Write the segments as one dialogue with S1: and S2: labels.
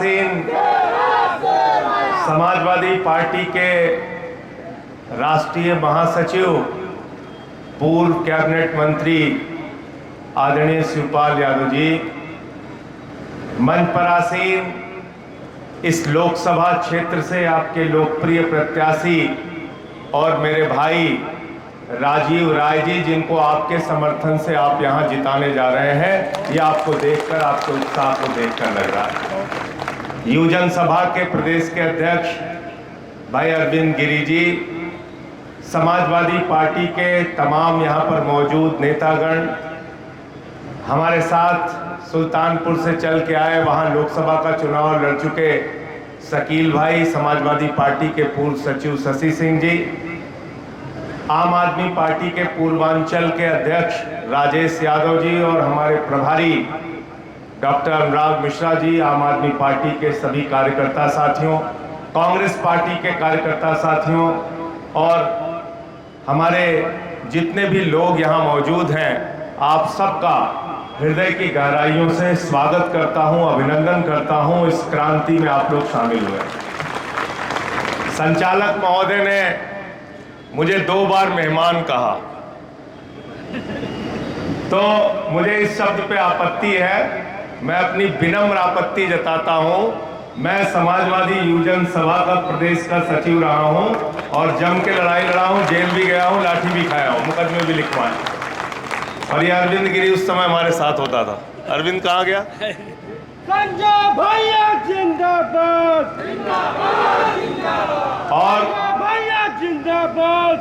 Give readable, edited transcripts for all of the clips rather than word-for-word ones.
S1: परासीन Samajwadi party के राष्ट्रीय महासचिव, पूर्व कैबिनेट मंत्री आदरणीय शिवपाल यादव जी, मंच परासीन इस लोकसभा क्षेत्र से आपके लोकप्रिय प्रत्याशी और मेरे भाई राजीव राय जी, जिनको आपके समर्थन से आप यहां जिताने जा रहे हैं, ये आपको देखकर, आपके उत्साह को देखकर लग रहा है। युवजन सभा के प्रदेश के अध्यक्ष भाई अरविंद गिरी जी, समाजवादी पार्टी के तमाम यहां पर मौजूद नेतागण, हमारे साथ सुल्तानपुर से चल के आए, वहां लोकसभा का चुनाव लड़ चुके शकील भाई, समाजवादी पार्टी के पूर्व सचिव शशि सिंह जी, आम आदमी पार्टी के पूर्वांचल के अध्यक्ष राजेश यादव जी और हमारे प्रभारी डॉक्टर अनुराग मिश्रा जी, आम आदमी पार्टी के सभी कार्यकर्ता साथियों, कांग्रेस पार्टी के कार्यकर्ता साथियों और हमारे जितने भी लोग यहाँ मौजूद हैं, आप सबका हृदय की गहराइयों से स्वागत करता हूं, अभिनंदन करता हूं। इस क्रांति में आप लोग शामिल हुए। संचालक महोदय ने मुझे 2 बार मेहमान कहा, तो मुझे इस शब्द पे आपत्ति है। मैं अपनी विनम्र आपत्ति जताता हूं। मैं समाजवादी युवजन सभा का प्रदेश का सचिव रहा हूं और जम के लड़ाई लड़ा हूं, जेल भी गया हूं, लाठी भी खाया हूं, मुकदमे भी लिखवाए। और ये अरविंद गिरी उस समय हमारे साथ होता था। अरविंद कहाँ गया?
S2: संजय भैया जिंदाबाद,
S1: और
S2: भैया जिंदाबाद।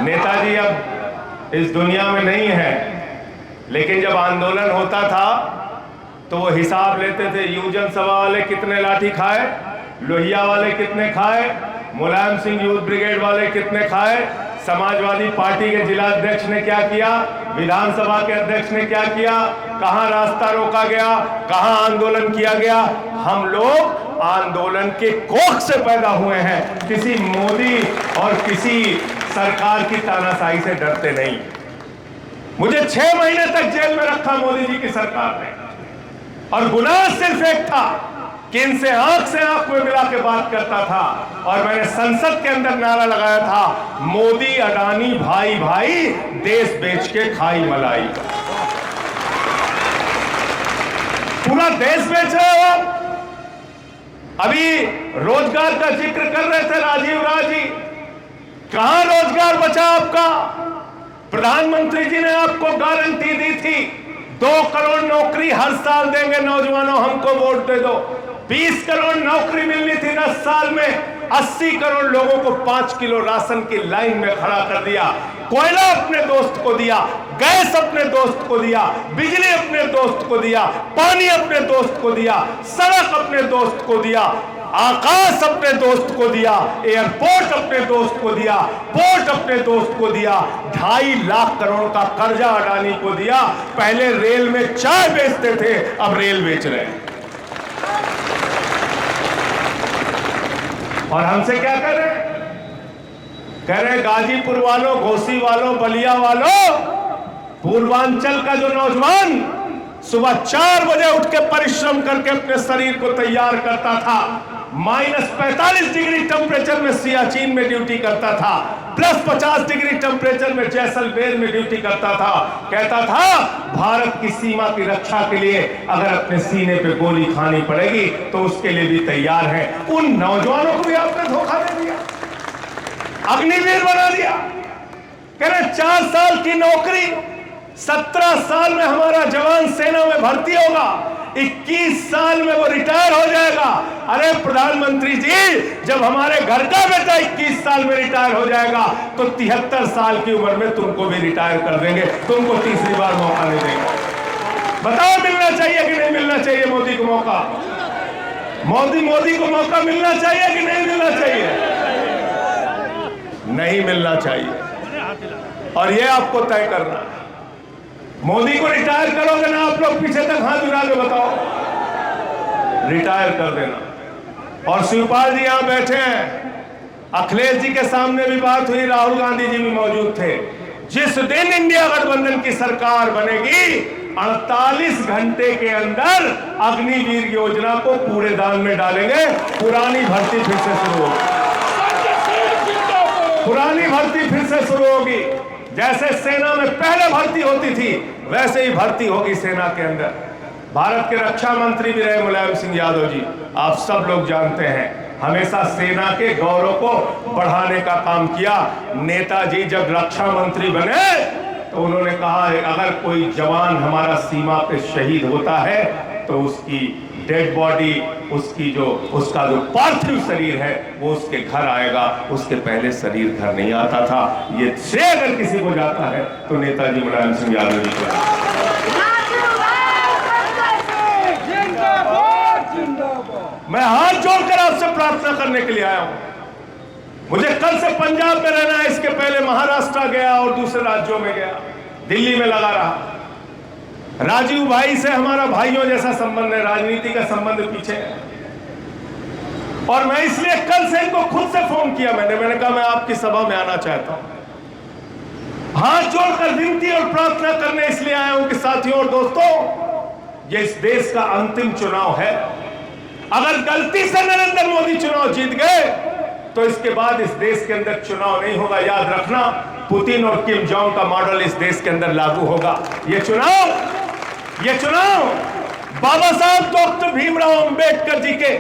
S1: नेताजी अब इस दुनिया में नहीं है, लेकिन जब आंदोलन होता था तो वो हिसाब लेते थे, युवजन सभा वाले कितने लाठी खाए, लोहिया वाले कितने खाए, मुलायम सिंह यूथ ब्रिगेड वाले कितने खाए, समाजवादी पार्टी के जिला अध्यक्ष ने क्या किया, विधानसभा के अध्यक्ष ने क्या किया, कहां रास्ता रोका गया, कहां आंदोलन किया गया। हम लोग आंदोलन के कोख से पैदा हुए हैं, किसी मोदी और किसी सरकार की तानाशाही से डरते नहीं। मुझे 6 महीने तक जेल में रखा मोदी जी की सरकार ने, और गुनाह सिर्फ एक था कि इनसे आंख से आंख में मिला के बात करता था। और मैंने संसद के अंदर नारा लगाया था, मोदी अडानी भाई भाई, देश बेच के खाई मलाई। पूरा देश बेच रहे हो आप। अभी रोजगार का जिक्र कर रहे थे राजीव राय जी, कहां रोजगार बचा आपका? प्रधानमंत्री जी ने आपको गारंटी दी थी 2 करोड़ नौकरी हर साल देंगे नौजवानों, हमको वोट दे दो। 20 करोड़ नौकरी मिलनी थी 10 साल में, 80 करोड़ लोगों को 5 किलो राशन की लाइन में खड़ा कर दिया। कोयला अपने दोस्त को दिया, गैस अपने दोस्त को दिया, बिजली अपने दोस्त को दिया, पानी अपने दोस्त को दिया, सड़क अपने दोस्त को दिया, आकाश अपने दोस्त को दिया, एयरपोर्ट अपने दोस्त को दिया, पोर्ट अपने दोस्त को दिया, 2.5 लाख करोड़ का कर्जा अडानी को दिया। पहले रेल में चाय बेचते थे, अब रेल बेच रहे हैं। और हमसे क्या कर रहे हैं? कह रहे गाजीपुर वालों, घोसी वालों, बलिया वालों, पूर्वांचल का जो नौजवान सुबह 4 बजे उठ के परिश्रम करके अपने शरीर को तैयार करता था, -45 डिग्री टेम्परेचर में सियाचिन में ड्यूटी करता था, +50 डिग्री टेम्परेचर में जैसलमेर में ड्यूटी करता था, कहता था भारत की सीमा की रक्षा के लिए अगर अपने सीने पे गोली खानी पड़ेगी तो उसके लिए भी तैयार है। उन नौजवानों को भी आपने धोखा दे दिया, अग्निवीर बना दिया। कह रहे 4 साल की नौकरी, 17 साल में हमारा जवान सेना में भर्ती होगा, 21 साल में वो रिटायर हो जाएगा। अरे प्रधानमंत्री जी, जब हमारे घर का बेटा 21 साल में रिटायर हो जाएगा तो 73 साल की उम्र में तुमको भी रिटायर कर देंगे, तुमको तीसरी बार मौका नहीं देंगे। बताओ मिलना चाहिए कि नहीं मिलना चाहिए मोदी को मौका? मोदी को मौका मिलना चाहिए कि नहीं मिलना चाहिए? नहीं मिलना चाहिए, और ये आपको तय करना है। मोदी को रिटायर करोगे ना आप लोग? पीछे तक हाथ उठा के बताओ, रिटायर कर देना। और शिवपाल जी यहां बैठे हैं, अखिलेश जी के सामने भी बात हुई, राहुल गांधी जी भी मौजूद थे। जिस दिन इंडिया गठबंधन की सरकार बनेगी 48 घंटे के अंदर अग्निवीर योजना को कूड़ेदान में डालेंगे। पुरानी भर्ती फिर से शुरू होगी। पुरानी भर्ती फिर से शुरू होगी। जैसे सेना में पहले भर्ती होती थी वैसे ही भर्ती होगी सेना के अंदर। भारत के रक्षा मंत्री भी रहे मुलायम सिंह यादव जी, आप सब लोग जानते हैं, हमेशा सेना के गौरव को बढ़ाने का काम किया। नेताजी जब रक्षा मंत्री बने तो उन्होंने कहा अगर कोई जवान हमारा सीमा पे शहीद होता है तो उसकी डेड बॉडी, उसका जो पार्थिव शरीर है वो उसके घर आएगा, उसके पहले शरीर घर नहीं आता था। ये श्रेय अगर किसी को जाता है तो नेताजी मुलायम सिंह यादव जी को। मैं हाथ जोड़कर आपसे प्रार्थना करने के लिए आया हूं। मुझे कल से पंजाब में रहना है, इसके पहले महाराष्ट्र गया और दूसरे राज्यों में गया, दिल्ली में लगा रहा। राजीव भाई से हमारा भाइयों जैसा संबंध है, राजनीति का संबंध पीछे है। और मैं इसलिए कल से इनको खुद से फोन किया, मैंने कहा मैं आपकी सभा में आना चाहता हूं। हाथ जोड़कर विनती और प्रार्थना करने इसलिए आया हूं कि साथियों और दोस्तों, ये इस देश का अंतिम चुनाव है। अगर गलती से नरेंद्र मोदी चुनाव जीत गए तो इसके बाद इस देश के अंदर चुनाव नहीं होगा। याद रखना, पुतिन और किम जोंग का मॉडल इस देश के अंदर लागू होगा। ये चुनाव बाबा साहब डॉक्टर भीमराव अंबेडकर जी के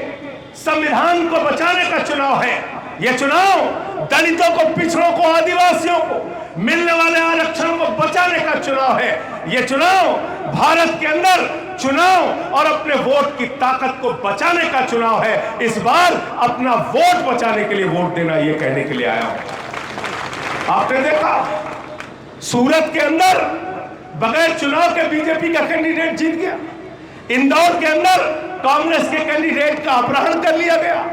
S1: संविधान को बचाने का चुनाव है। यह चुनाव दलितों को, पिछड़ों को, आदिवासियों को मिलने वाले आरक्षण को बचाने का चुनाव है। यह चुनाव भारत के अंदर चुनाव और अपने वोट की ताकत को बचाने का चुनाव है। इस बार अपना वोट बचाने के लिए वोट देना, यह कहने के लिए आया हूं। आपने देखा सूरत के अंदर बगैर चुनाव के बीजेपी का कैंडिडेट जीत गया। इंदौर के अंदर कांग्रेस के कैंडिडेट का अपहरण कर लिया गया।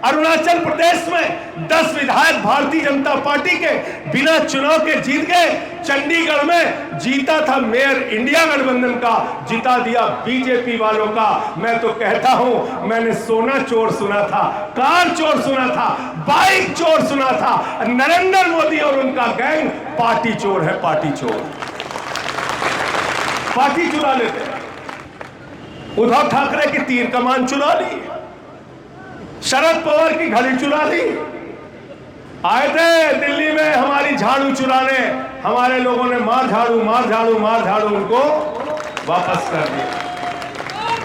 S1: अरुणाचल प्रदेश में 10 विधायक भारतीय जनता पार्टी के बिना चुनाव के जीत गए। चंडीगढ़ में जीता था मेयर इंडिया गठबंधन का, जिता दिया बीजेपी वालों का। मैं तो कहता हूं, मैंने सोना चोर सुना था, कार चोर सुना था, बाइक चोर सुना था। नरेंद्र मोदी और उनका गैंग पार्टी चोर है, पार्टी चोर। पार्टी चुरा लेते। उद्धव ठाकरे की तीर कमान चुरा ली, शरद पवार की घड़ी चुरा ली। आए थे दिल्ली में हमारी झाड़ू चुराने, हमारे लोगों ने मार झाड़ू उनको वापस कर दिया।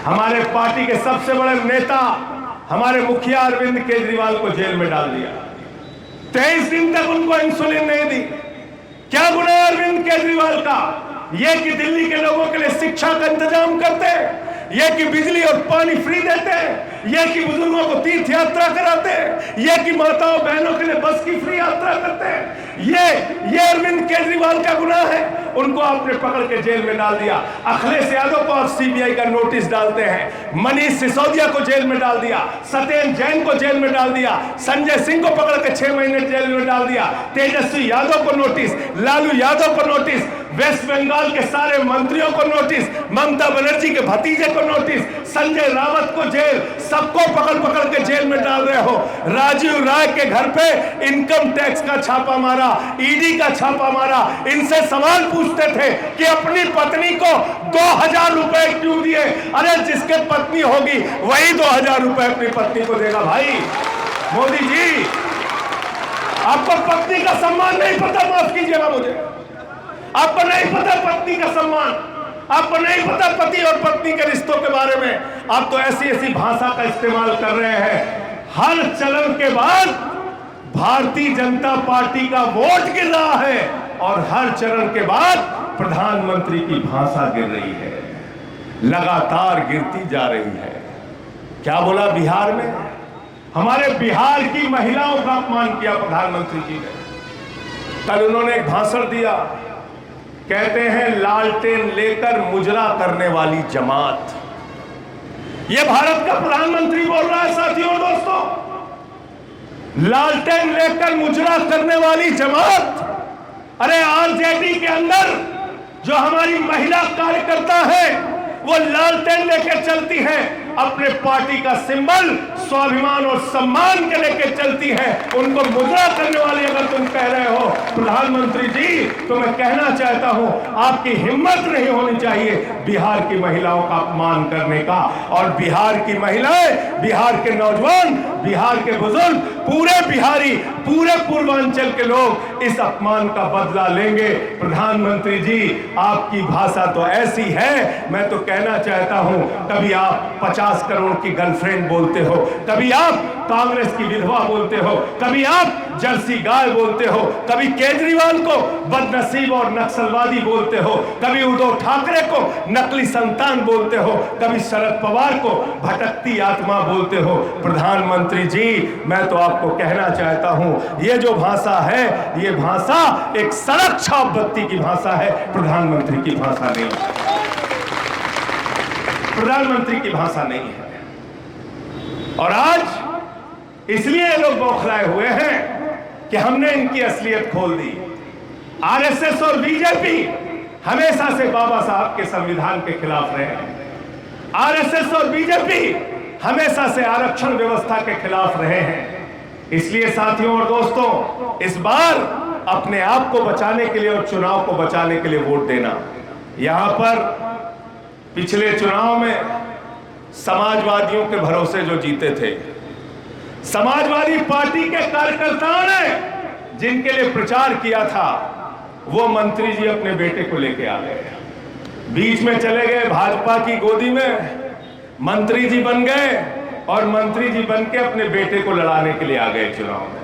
S1: हमारे पार्टी के सबसे बड़े नेता, हमारे मुखिया अरविंद केजरीवाल को जेल में डाल दिया। 23 दिन तक उनको इंसुलिन नहीं दी। क्या गुना है अरविंद केजरीवाल का? यह कि दिल्ली के लोगों के लिए शिक्षा का इंतजाम करते, यह कि बिजली और पानी फ्री देते, यह कि बुजुर्गों को तीर्थ यात्रा कराते, यह कि माताओं बहनों के लिए बस की फ्री यात्रा करते हैं। ये अरविंद केजरीवाल का गुनाह है। उनको आपने पकड़ के जेल में डाल दिया। अखिलेश यादव को आप सीबीआई का नोटिस डालते हैं। मनीष सिसोदिया को जेल में डाल दिया, सत्येंद्र जैन को जेल में डाल दिया, संजय सिंह को पकड़ के 6 महीने जेल में डाल दिया, तेजस्वी यादव को नोटिस, लालू यादव को नोटिस, वेस्ट बंगाल के सारे मंत्रियों को नोटिस, ममता बनर्जी के भतीजे को नोटिस, संजय रावत को जेल, सबको पकड़ के जेल में डाल रहे हो। राजीव राय के घर पे इनकम टैक्स का छापा मारा, ईडी का छापा मारा। इनसे सवाल पूछते थे कि अपनी पत्नी को 2000 रुपए क्यों दिए? अरे जिसके पत्नी होगी वही 2000 रुपए अपनी पत्नी को देगा। भाई मोदी जी, आपको पत्नी का सम्मान नहीं पता? माफ कीजिएगा मुझे, आपको नहीं पता पत्नी का सम्मान, आपको नहीं पता पति और पत्नी के रिश्तों के बारे में। आप तो ऐसी भाषा का इस्तेमाल कर रहे हैं। हर चलन के बाद भारतीय जनता पार्टी का वोट गिर रहा है और हर चरण के बाद प्रधानमंत्री की भाषा गिर रही है, लगातार गिरती जा रही है। क्या बोला बिहार में? हमारे बिहार की महिलाओं का अपमान किया प्रधानमंत्री जी ने। कल उन्होंने एक भाषण दिया, कहते हैं लालटेन लेकर मुजरा करने वाली जमात। यह भारत का प्रधानमंत्री बोल रहा है साथियों और दोस्तों, लालटेन लेकर मुजरा करने वाली जमात। अरे आरजेडी के अंदर जो हमारी महिला कार्यकर्ता है वो लालटेन लेकर चलती है, अपने पार्टी का सिंबल स्वाभिमान और सम्मान के लेके चलती हैं, उनको मुद्रा करने वाले अगर तुम कह रहे हो प्रधानमंत्री जी, तो मैं कहना चाहता हूं आपकी हिम्मत नहीं होनी चाहिए बिहार की महिलाओं का अपमान करने का। और बिहार की महिलाएं, बिहार के नौजवान, बिहार के बुजुर्ग, पूरे बिहारी, पूरे पूर्वांचल के लोग इस अपमान का बदला लेंगे। प्रधानमंत्री जी, आपकी भाषा तो ऐसी है, मैं तो कहना चाहता हूं, कभी आप 50 करोड़ की गर्लफ्रेंड बोलते हो, कभी आप कांग्रेस की विधवा बोलते हो, कभी आप जर्सी गाय बोलते हो, कभी केजरीवाल को बदनसीब और नक्सलवादी बोलते हो, कभी उद्धव ठाकरे को नकली संतान बोलते हो, कभी शरद पवार को भटकती आत्मा बोलते हो। प्रधानमंत्री जी, मैं तो आपको कहना चाहता हूं, ये जो भाषा है, ये भाषा एक सड़क छाप बत्ती की भाषा है, प्रधानमंत्री की भाषा नहीं है। प्रधानमंत्री की भाषा नहीं है। और आज इसलिए ये लोग बौखलाए हुए हैं कि हमने इनकी असलियत खोल दी। आरएसएस और बीजेपी हमेशा से बाबा साहब के संविधान के खिलाफ रहे हैं। आरएसएस और बीजेपी हमेशा से आरक्षण व्यवस्था के खिलाफ रहे हैं। इसलिए साथियों और दोस्तों, इस बार अपने आप को बचाने के लिए और चुनाव को बचाने के लिए वोट देना। यहां पर पिछले चुनाव में समाजवादियों के भरोसे जो जीते थे, समाजवादी पार्टी के कार्यकर्ताओं ने जिनके लिए प्रचार किया था, वो मंत्री जी अपने बेटे को लेके आ गए, बीच में चले गए भाजपा की गोदी में, मंत्री जी बन गए और मंत्री जी बन के अपने बेटे को लड़ाने के लिए आ गए चुनाव में।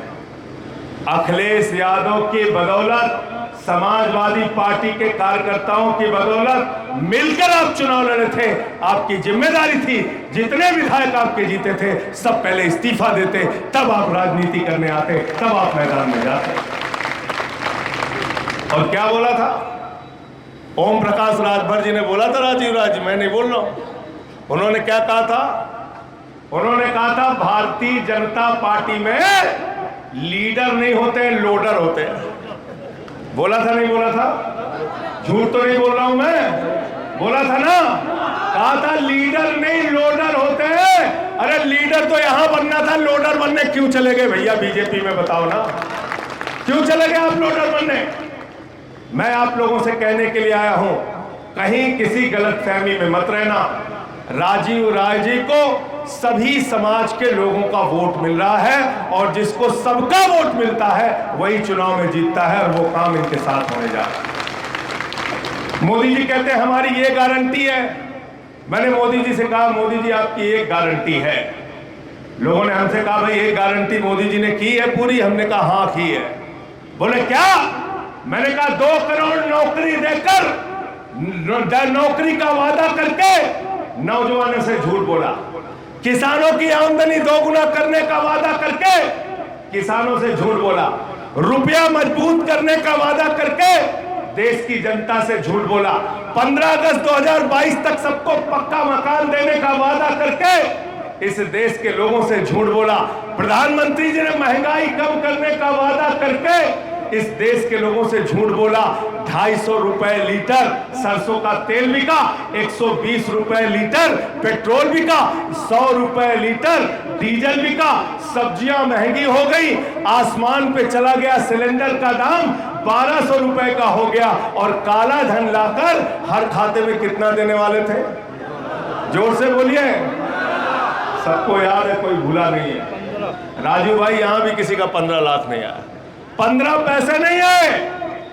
S1: अखिलेश यादव की बदौलत, समाजवादी पार्टी के कार्यकर्ताओं की बदौलत मिलकर आप चुनाव लड़े थे। आपकी जिम्मेदारी थी, जितने विधायक आपके जीते थे सब पहले इस्तीफा देते, तब आप राजनीति करने आते, तब आप मैदान में जाते। और क्या बोला था ओम प्रकाश राजभर जी ने? बोला था राजीव राज, मैं नहीं बोल रहा हूं। उन्होंने क्या कहा था? उन्होंने कहा था भारतीय जनता पार्टी में लीडर नहीं होते, लोडर होते हैं। बोला था नहीं बोला था? झूठ तो नहीं बोल रहा हूं मैं, बोला था ना? कहा था लीडर नहीं लोडर होते हैं। अरे लीडर तो यहां बनना था, लोडर बनने क्यों चले गए भैया बीजेपी में? बताओ ना, क्यों चले गए आप लोडर बनने? मैं आप लोगों से कहने के लिए आया हूं, कहीं किसी गलतफहमी में मत रहना। राजीव राय जी को सभी समाज के लोगों का वोट मिल रहा है और जिसको सबका वोट मिलता है वही चुनाव में जीतता है, और वो काम इनके साथ होने जा रहा है। मोदी जी कहते हैं हमारी ये गारंटी है। मैंने मोदी जी से कहा, मोदी जी आपकी एक गारंटी है। लोगों ने हमसे कहा भाई ये गारंटी मोदी जी ने की है पूरी? हमने कहा हाँ की है। बोले क्या? मैंने कहा 2 करोड़ नौकरी देकर, नौकरी का वादा करके नौजवानों से झूठ बोला, किसानों की आमदनी दोगुना करने का वादा करके किसानों से झूठ बोला, रुपया मजबूत करने का वादा करके देश की जनता से झूठ बोला, 15 अगस्त 2022 तक सबको पक्का मकान देने का वादा करके इस देश के लोगों से झूठ बोला। प्रधानमंत्री जी ने महंगाई कम करने का वादा करके इस देश के लोगों से झूठ बोला। 250 रुपए लीटर सरसों का तेल बिका, 120 रुपए लीटर पेट्रोल बिका, 100 रुपए लीटर डीजल बिका, सब्जियां महंगी हो गई, आसमान पे चला गया सिलेंडर का दाम, 1200 रुपए का हो गया। और काला धन लाकर हर खाते में कितना देने वाले थे? जोर से बोलिए, सबको याद है, कोई भूला नहीं है। राजू भाई, यहां भी किसी का 15 लाख नहीं आया, 15 पैसे नहीं आए।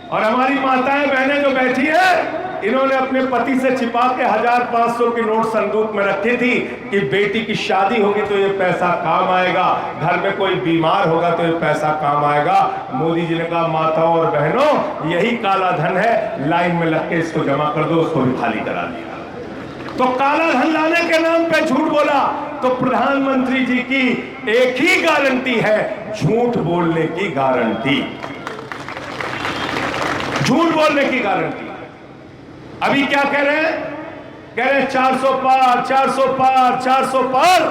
S1: और हमारी माताएं बहनें जो बैठी है, इन्होंने अपने पति से छिपा के 1500 की नोट संदूक में रखी थी कि बेटी की शादी होगी तो ये पैसा काम आएगा, घर में कोई बीमार होगा तो ये पैसा काम आएगा। मोदी जी ने कहा माताओं और बहनों, यही काला धन है, लाइन में लग के इसको जमा कर दो, उसको भी खाली करा दिया। तो काला धन लाने के नाम पे झूठ बोला। तो प्रधानमंत्री जी की एक ही गारंटी है, झूठ बोलने की गारंटी, झूठ बोलने की गारंटी। अभी क्या कह रहे हैं? कह रहे 400 पार, 400 पार, 400 पार।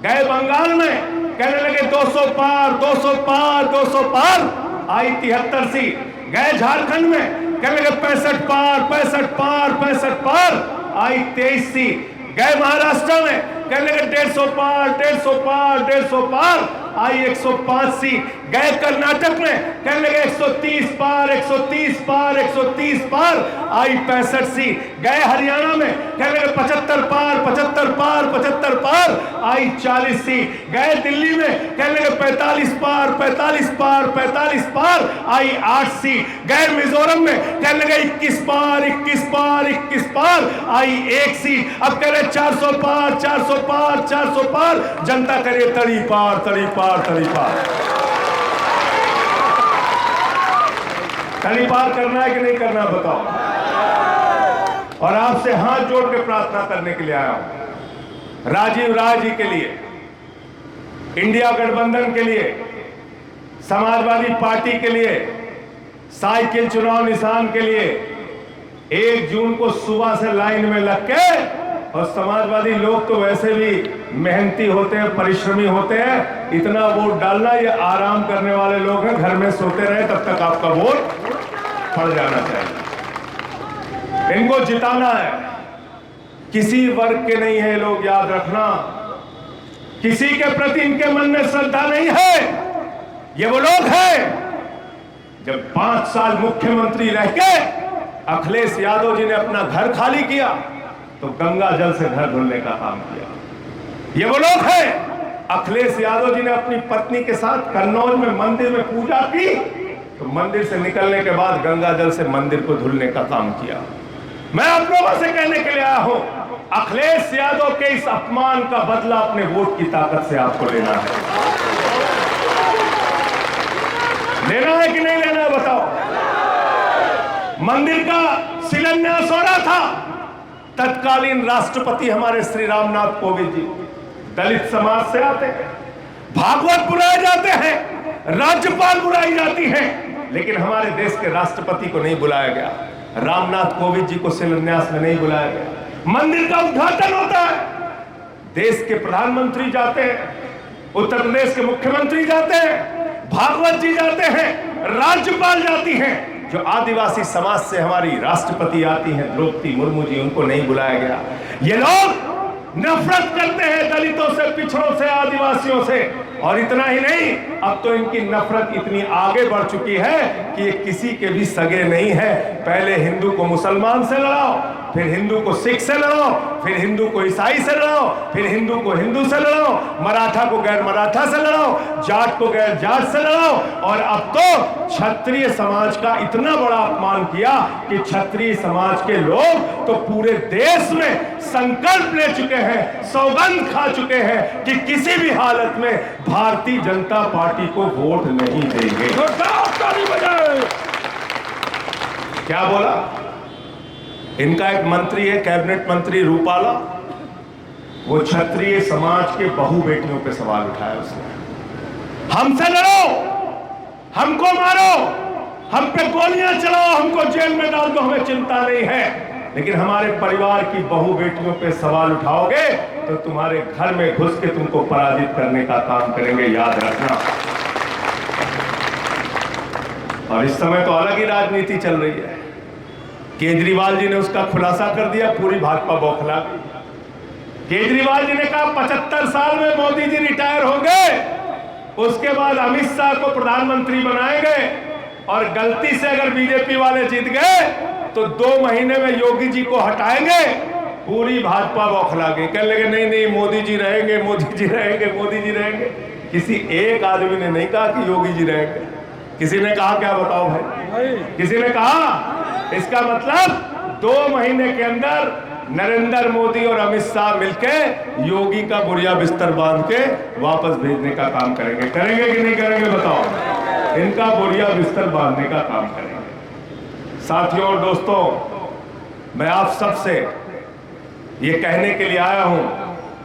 S1: गए बंगाल में, कहने लगे 200 पार, 200 पार, 200 पार। आई 73 सीट। गए झारखंड में, कहने लगे 65 पार, 65 पार, 65 पार। आई 23 सीट। गए महाराष्ट्र में, कहने लगे 150 पार, 150 पार, 150 पार। आई 105 सीट। गए कर्नाटक में, कहने लगे 130 पार, 130 पार, 130 पार। आई 65 सीट। गए हरियाणा में, कहने लगे 75 पार, 75 पार, 75 पार। आई 40 सीट। गए दिल्ली में, कहने लगे 45 पार, 45 पार, 45 पार। आई 8 सीट। गए मिजोरम में, कहने लगे 21 पार, 21 पार, 21 पार। आई 1 सीट। अब कह रहे 400 पार, 400 पार, 400 पार। जनता करे तड़ी पार, तड़ी पार, तड़ी पार। तड़ी पार करना है कि नहीं करना, बताओ। और आपसे हाथ जोड़ के प्रार्थना करने के लिए आया हूं, राजीव राय जी के लिए, इंडिया गठबंधन के लिए, समाजवादी पार्टी के लिए, साइकिल चुनाव निशान के लिए 1 जून को सुबह से लाइन में लग के, और समाजवादी लोग तो वैसे भी मेहनती होते हैं, परिश्रमी होते हैं, इतना वोट डालना, ये आराम करने वाले लोग हैं, घर में सोते रहे तब तक आपका वोट पड़ जाना चाहिए। इनको जिताना है, किसी वर्ग के नहीं है लोग, याद रखना। किसी के प्रति इनके मन में श्रद्धा नहीं है। ये वो लोग हैं जब 5 साल मुख्यमंत्री रह के अखिलेश यादव जी ने अपना घर खाली किया तो गंगा जल से घर धुलने का काम किया। ये वो लोग हैं, अखिलेश यादव जी ने अपनी पत्नी के साथ कन्नौज में मंदिर में पूजा की तो मंदिर से निकलने के बाद गंगा जल से मंदिर को धुलने का काम किया। मैं आप लोगों से कहने के लिए आया हूं, अखिलेश यादव के इस अपमान का बदला अपने वोट की ताकत से आपको लेना है। लेना है कि नहीं लेना है, बताओ। मंदिर का शिलान्यास हो रहा था, तत्कालीन राष्ट्रपति हमारे श्री रामनाथ कोविंद जी दलित समाज से आते हैं, भागवत बुलाए जाते हैं, राज्यपाल बुलाई जाती है, लेकिन हमारे देश के राष्ट्रपति को नहीं बुलाया गया, रामनाथ कोविंद जी को शिलान्यास में नहीं बुलाया गया। मंदिर का उद्घाटन होता है, देश के प्रधानमंत्री जाते हैं, उत्तर प्रदेश के मुख्यमंत्री जाते हैं, भागवत जी जाते हैं, राज्यपाल जाती हैं, जो आदिवासी समाज से हमारी राष्ट्रपति आती हैं द्रौपदी मुर्मू जी, उनको नहीं बुलाया गया। ये लोग नफरत करते हैं दलितों से, पिछड़ों से, आदिवासियों से। और इतना ही नहीं, अब तो इनकी नफरत इतनी आगे बढ़ चुकी है कि ये किसी के भी सगे नहीं है। पहले हिंदू को मुसलमान से लड़ाओ, फिर हिंदू को सिख से लड़ाओ, फिर हिंदू को ईसाई से लड़ाओ, फिर हिंदू को हिंदू से लड़ाओ, मराठा को गैर मराठा से लड़ाओ, जाट को गैर जाट से लड़ाओ। और अब तो क्षत्रिय समाज का इतना बड़ा अपमान किया कि क्षत्रिय समाज के लोग तो पूरे देश में संकल्प ले चुके हैं, सौगंध खा चुके हैं कि किसी भी हालत में भारतीय जनता पार्टी को वोट नहीं देंगे। क्या बोला? इनका एक मंत्री है, कैबिनेट मंत्री रूपाला, वो क्षत्रिय समाज के बहू बेटियों पे सवाल उठाया उसने। हमसे लड़ो, हमको मारो, हम पे गोलियां चलाओ, हमको जेल में डाल दो, हमें चिंता नहीं है, लेकिन हमारे परिवार की बहू बेटियों पे सवाल उठाओगे तो तुम्हारे घर में घुस के तुमको पराजित करने का काम करेंगे, याद रखना। और इस समय तो अलग ही राजनीति चल रही है। केजरीवाल जी ने उसका खुलासा कर दिया, पूरी भाजपा बौखला गई। केजरीवाल जी ने कहा 75 साल में मोदी जी रिटायर हो गए, उसके बाद अमित शाह को प्रधानमंत्री बनाएंगे, और गलती से अगर बीजेपी वाले जीत गए तो 2 महीने में योगी जी को हटाएंगे। पूरी भाजपा बौखला गई, कहने लगे नहीं नहीं मोदी जी रहेंगे, मोदी जी रहेंगे, मोदी जी रहेंगे। किसी एक आदमी ने नहीं कहा कि योगी जी रहेंगे। किसी ने कहा क्या, बताओ भाई? किसी ने कहा? इसका मतलब 2 महीने के अंदर नरेंद्र मोदी और अमित शाह मिलकर योगी का बुढ़िया बिस्तर बांध के वापस भेजने का काम करेंगे। करेंगे कि नहीं करेंगे, बताओ? इनका बुढ़िया बिस्तर बांधने का काम करेंगे। साथियों और दोस्तों, मैं आप सबसे ये कहने के लिए आया हूं,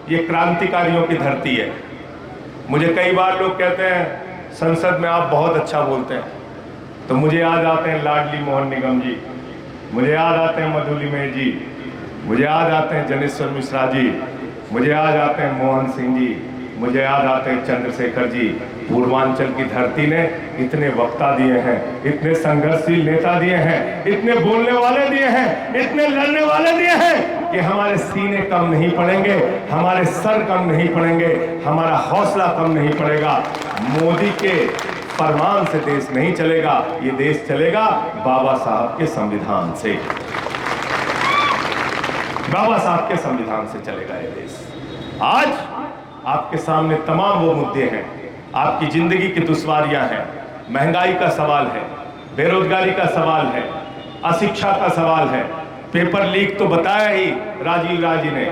S1: ये क्रांतिकारियों की धरती है। मुझे कई बार लोग कहते हैं संसद में आप बहुत अच्छा बोलते हैं, तो मुझे याद आते हैं लाडली मोहन निगम जी, मुझे याद आते हैं मधुलिमेर जी, मुझे याद आते हैं जनेश्वर मिश्रा जी, मुझे याद आते हैं मोहन सिंह जी, मुझे याद आते हैं चंद्रशेखर जी। पूर्वांचल की धरती ने इतने वक्ता दिए हैं, इतने संघर्षशील नेता दिए हैं, इतने बोलने वाले दिए हैं, इतने लड़ने वाले दिए हैं। कि हमारे सीने कम नहीं पड़ेंगे, हमारे सर कम नहीं पड़ेंगे, हमारा हौसला कम नहीं पड़ेगा। मोदी के फरमान से देश नहीं चलेगा, ये देश चलेगा बाबा साहब के संविधान से। बाबा साहब के संविधान से चलेगा ये देश। आज आपके सामने तमाम वो मुद्दे हैं, आपकी जिंदगी की दुश्वारियां हैं, महंगाई का सवाल है, बेरोजगारी का सवाल है, अशिक्षा का सवाल है, पेपर लीक तो बताया ही राजीव राजी ने।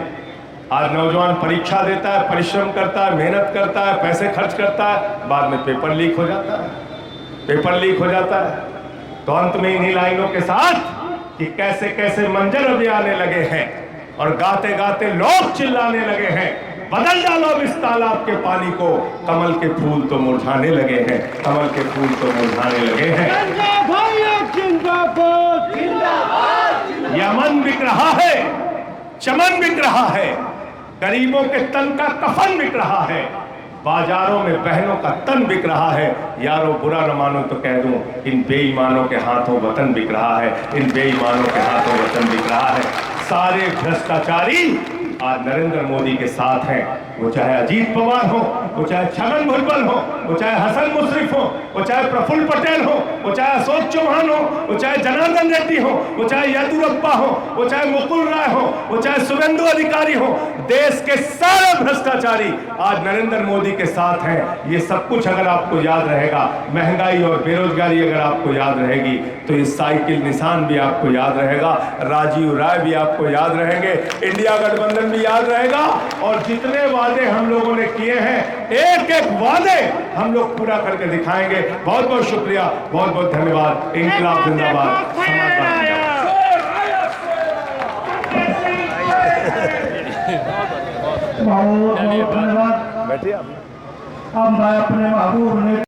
S1: आज नौजवान परीक्षा देता है, परिश्रम करता है, मेहनत करता है, पैसे खर्च करता है, बाद में पेपर लीक हो जाता है, पेपर लीक हो जाता है। तो अंत में इन्हीं लाइनों के साथ कि कैसे कैसे मंजर अभी आने लगे हैं और गाते गाते लोग चिल्लाने लगे हैं, बदल डालो इस तालाब के पानी को, कमल के फूल तो मुरझाने लगे हैं, कमल के फूल तो मुरझाने लगे हैं।
S2: संजय भैया जिंदाबाद, जिंदाबाद।
S1: यह अमन बिक रहा है, चमन बिक रहा है, गरीबों के तन का कफन बिक रहा है, बाजारों में बहनों का तन बिक रहा है। यारो बुरा न मानो तो कह दूं, इन बेईमानों के हाथों वतन बिक रहा है, इन बेईमानों के हाथों वतन बिक रहा है। सारे भ्रष्टाचारी आज नरेंद्र मोदी के साथ हैं, वो चाहे अजीत पवार हो, वो चाहे छगन भुजबल हो, वो चाहे हसन मुशर्रफ हो, वो चाहे प्रफुल्ल पटेल हो, वो चाहे अशोक चौहान हो, वो चाहे जनार्दन रेड्डी हो, वो चाहे येदियुरप्पा हो, वो चाहे मुकुल राय हो, वो चाहे शुभेंदु अधिकारी हो। देश के सारे भ्रष्टाचारी आज नरेंद्र मोदी के साथ हैं। ये सब कुछ अगर आपको याद रहेगा, महंगाई और बेरोजगारी अगर आपको याद रहेगी, तो ये साइकिल निशान भी आपको याद रहेगा, राजीव राय भी आपको याद रहेंगे, इंडिया गठबंधन भी याद रहेगा। और जितने वादे हम लोगों ने किए हैं, एक एक वादे हम लोग पूरा करके दिखाएंगे। बहुत बहुत शुक्रिया, बहुत बहुत धन्यवाद। इंकलाब जिंदाबाद, समाजवाद
S3: बहुत धन्यवाद।
S1: बैठिए आप।
S3: अब मैं अपने महबूब ने